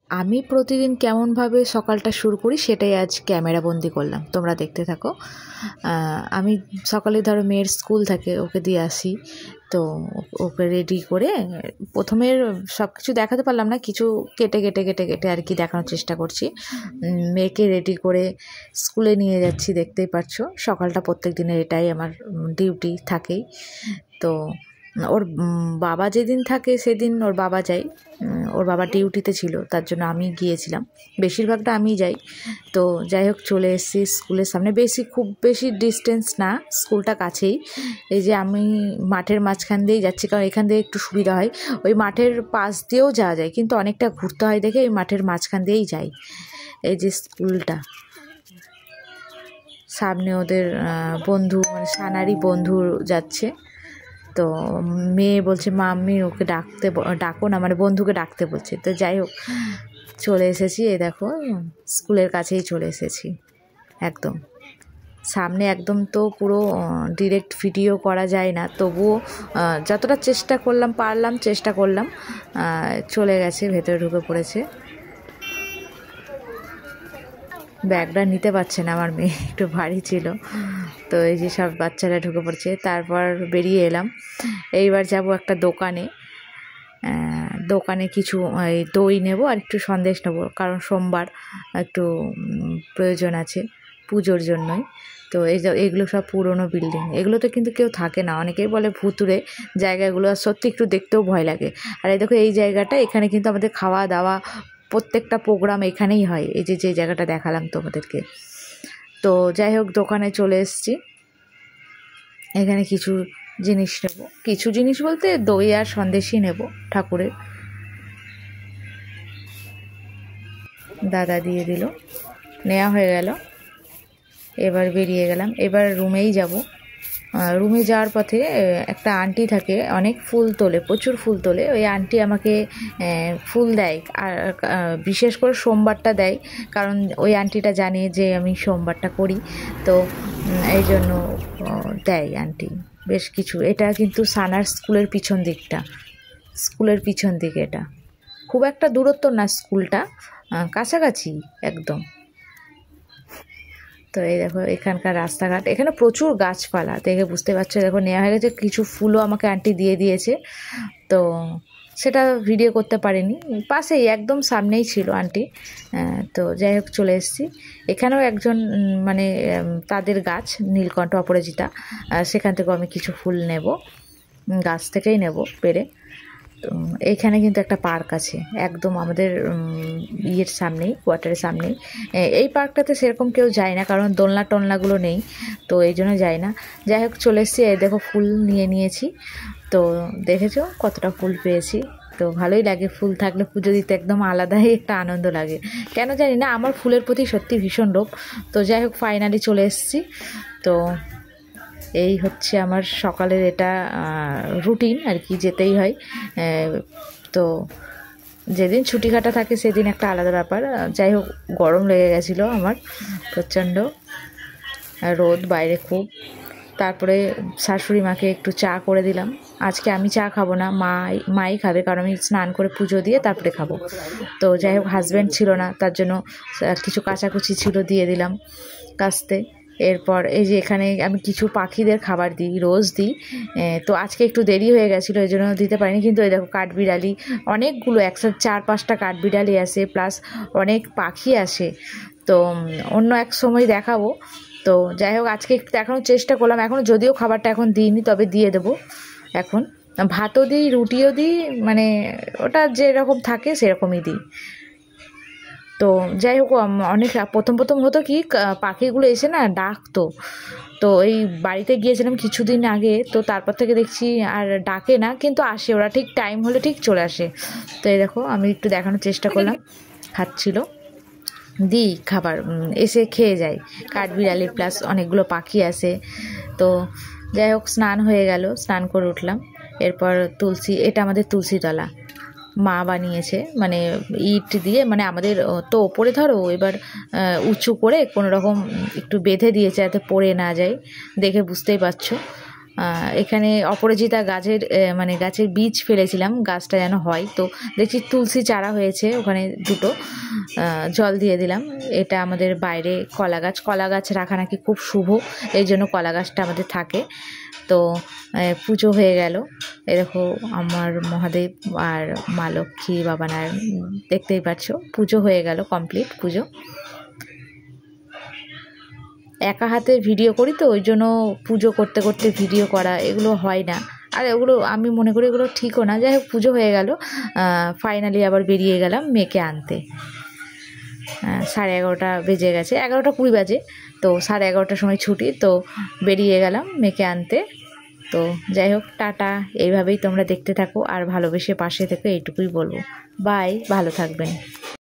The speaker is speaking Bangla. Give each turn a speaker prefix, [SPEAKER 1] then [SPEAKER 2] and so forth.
[SPEAKER 1] আমি প্রতিদিন কেমনভাবে সকালটা শুরু করি সেটাই আজ ক্যামেরা বন্দি করলাম, তোমরা দেখতে থাকো। আমি সকালে ধরো মেয়ের স্কুল থাকে, ওকে দিয়ে আসি, তো ওকে রেডি করে প্রথমের সব কিছু দেখাতে পারলাম না, কিছু কেটে কেটে কেটে কেটে আর কি দেখানোর চেষ্টা করছি। মেয়েকে রেডি করে স্কুলে নিয়ে যাচ্ছি, দেখতেই পারছো। সকালটা প্রত্যেক দিনের এটাই আমার ডিউটি থাকেই। তো ওর বাবা যেদিন থাকে সেদিন ওর বাবা যায়, ওর বাবা ডিউটিতে ছিল, তার জন্য আমি গিয়েছিলাম, বেশিরভাগটা আমি যাই। তো যাই হোক, চলে এসেছি স্কুলের সামনে। খুব বেশি ডিস্টেন্স না, স্কুলটা কাছেই। এই যে আমি মাঠের মাঝখান দিয়েই যাচ্ছি, কারণ এখান দিয়ে একটু সুবিধা হয়। ওই মাঠের পাশ দিয়েও যাওয়া যায়, কিন্তু অনেকটা ঘুরতে হয় দেখে এই মাঠের মাঝখান দিয়েই যাই। এই যে স্কুলটা, সামনে ওদের বন্ধু, মানে সানারই বন্ধু যাচ্ছে। তো মেয়ে বলছে, মাম্মি ওকে ডাকো না, মানে বন্ধুকে ডাকতে বলছে। তো যাই হোক, চলে এসেছি। এই দেখো, স্কুলের কাছেই চলে এসেছি, একদম সামনে। একদম তো পুরো ডিরেক্ট ভিডিও করা যায় না, তবুও যতটা চেষ্টা করলাম। চলে গেছে, ভেতরে ঢুকে পড়েছে। ব্যাগটা নিতে পারছে না আমার মেয়ে, একটু ভারী ছিল। তো এই যে সব বাচ্চারা ঢুকে পড়ছে, তারপর বেরিয়ে এলাম। এইবার যাব একটা দোকানে কিছু দই নেব আর একটু সন্দেশ নেব, কারণ সোমবার একটু প্রয়োজন আছে পুজোর জন্যই। তো এগুলো সব পুরনো বিল্ডিং, এগুলোতে কিন্তু কেউ থাকে না, অনেকেই বলে ভুতুড়ে জায়গাগুলো, আর সত্যি একটু দেখতেও ভয় লাগে। আর এই দেখো, এই জায়গাটা, এখানে কিন্তু আমাদের খাওয়া দাওয়া প্রত্যেকটা প্রোগ্রাম এখানেই হয়। এই যে জায়গাটা দেখালাম তোমাদেরকে। তো যাই হোক, দোকানে চলে এসেছি। এখানে কিছু জিনিস নেব, কিছু জিনিস বলতে দই আর সন্দেশই নেব ঠাকুরের। দাদা দিয়ে দিল, নেওয়া হয়ে গেল। এবার বেরিয়ে গেলাম, এবার রুমেই যাব। রুমে যাওয়ার পথে একটা আন্টি থাকে, অনেক ফুল তোলে, প্রচুর ফুল তোলে। ওই আন্টি আমাকে ফুল দেয়, আর বিশেষ করে সোমবারটা দেয়, কারণ ওই আন্টিটা জানে যে আমি সোমবারটা করি। তো এই জন্য দেয় আন্টি বেশ কিছু। এটা কিন্তু সানার স্কুলের পিছন দিকে এটা খুব একটা দূরত্ব না, স্কুলটা কাছাকাছি একদম। তো এই দেখো, এখানকার রাস্তাঘাট, এখানে প্রচুর গাছপালা, দেখে বুঝতে পারছো। দেখো, নেওয়া হয়ে গেছে। কিছু ফুলও আমাকে আন্টি দিয়ে দিয়েছে, তো সেটা ভিডিও করতে পারিনি, পাশেই একদম সামনেই ছিল আন্টি। তো যাই হোক, চলে এসেছি। এখানেও একজন, মানে তাদের গাছ নীলকণ্ঠ অপরাজিতা, সেখান থেকেও আমি কিছু ফুল নেব, গাছ থেকেই নেব পেরে। তো এইখানে কিন্তু একটা পার্ক আছে একদম আমাদের ইয়ের সামনেই, কোয়ার্টারের সামনেই। এই পার্কটাতে সেরকম কেউ যায় না, কারণ দোলনা টোলনাগুলো নেই, তো এই জন্য যায় না। যাই হোক, চলে এসেছি। এই দেখো, ফুল নিয়েছি। তো দেখেছো কতটা ফুল পেয়েছি। তো ভালোই লাগে, ফুল থাকলে পুজো দিতে একদম আলাদাই একটা আনন্দ লাগে, কেন জানি না, আমার ফুলের প্রতি সত্যি ভীষণ লোভ। তো যাই হোক, ফাইনালি চলে এসেছি। তো এই হচ্ছে আমার সকালের এটা রুটিন আর কি, যেতেই হয়। তো যেদিন ছুটিঘাটা থাকে সেদিন একটা আলাদা ব্যাপার। যাই হোক, গরম লেগে গেছিলো আমার প্রচণ্ড, রোদ বাইরে খুব। তারপরে শাশুড়ি মাকে একটু চা করে দিলাম। আজকে আমি চা খাবো না, মাই খাবে, কারণ আমি স্নান করে পুজো দিয়ে তারপরে খাবো। তো যাই হোক, হাজব্যান্ড ছিল না, তার জন্য কিছু কাচাকুচি ছিল, দিয়ে দিলাম কাচতে। এরপর এই যে এখানে আমি কিছু পাখিদের খাবার দিই, রোজ দিই। তো আজকে একটু দেরি হয়ে গেছিলো, এই জন্য দিতে পারিনি। কিন্তু এই দেখো, কাঠবিড়ালি অনেকগুলো, একসাথে 4-5টা কাঠবিড়ালি আসে, প্লাস অনেক পাখি আসে। তো অন্য এক সময় দেখাবো। তো যাই হোক, আজকে একটু দেখানোর চেষ্টা করলাম। এখনও যদিও খাবারটা এখন দিইনি, তবে দিয়ে দেবো। এখন ভাতও দিই, রুটিও দিই, মানে ওটা যেরকম থাকে সেরকমই দিই। তো যাই হোক, অনেক প্রথম হতো কি, পাখিগুলো এসে না ডাকতো। তো এই বাড়িতে গিয়েছিলাম কিছুদিন আগে, তো তারপর থেকে দেখছি আর ডাকে না, কিন্তু আসে, ওরা ঠিক টাইম হলে ঠিক চলে আসে। তো এই দেখো, আমি একটু দেখানোর চেষ্টা করলাম, খাচ্ছিল, দিই খাবার, এসে খেয়ে যায় কাঠবিড়ালি, প্লাস অনেকগুলো পাখি আসে। তো যাই হোক, স্নান হয়ে গেল, স্নান করে উঠলাম। এরপর এটা আমাদের তুলসীতলা, মা বানিয়েছে, মানে ইট দিয়ে, মানে আমাদের তো ওপরে ধরো, এবার উঁচু করে কোনো রকম একটু বেঁধে দিয়েছে যাতে পড়ে না যায়, দেখে বুঝতেই পারছো। এখানে অপরাজিতা গাছের মানে গাছের বীজ ফেলেছিলাম, গাছটা যেন হয়। তো দেখছি তুলসী চারা হয়েছে ওখানে দুটো, জল দিয়ে দিলাম। এটা আমাদের বাইরে কলা গাছ রাখা নাকি খুব শুভ, এই জন্য কলা গাছটা আমাদের থাকে। তো পুজো হয়ে গেল। এরকম আমার মহাদেব আর মা লক্ষ্মী বাবানার দেখতেই পাচ্ছ, পুজো হয়ে গেল, কমপ্লিট পুজো। একা হাতে ভিডিও করি তো ওই জন্য পুজো করতে করতে ভিডিও করা এগুলো হয় না, আর এগুলো আমি মনে করি এগুলো ঠিকও না। যাই হোক পুজো হয়ে গেল, ফাইনালি আবার বেরিয়ে গেলাম মেয়েকে আনতে। 11:30 বেজে গেছে, 11:20 বাজে। তো 11:30টার সময় ছুটি, তো বেরিয়ে গেলাম মেয়েকে আনতে। তো যাই হোক টাটা, এইভাবেই তোমরা দেখতে থাকো আর ভালোবেসে পাশে থেকো, এইটুকুই বলবো। বাই, ভালো থাকবেন।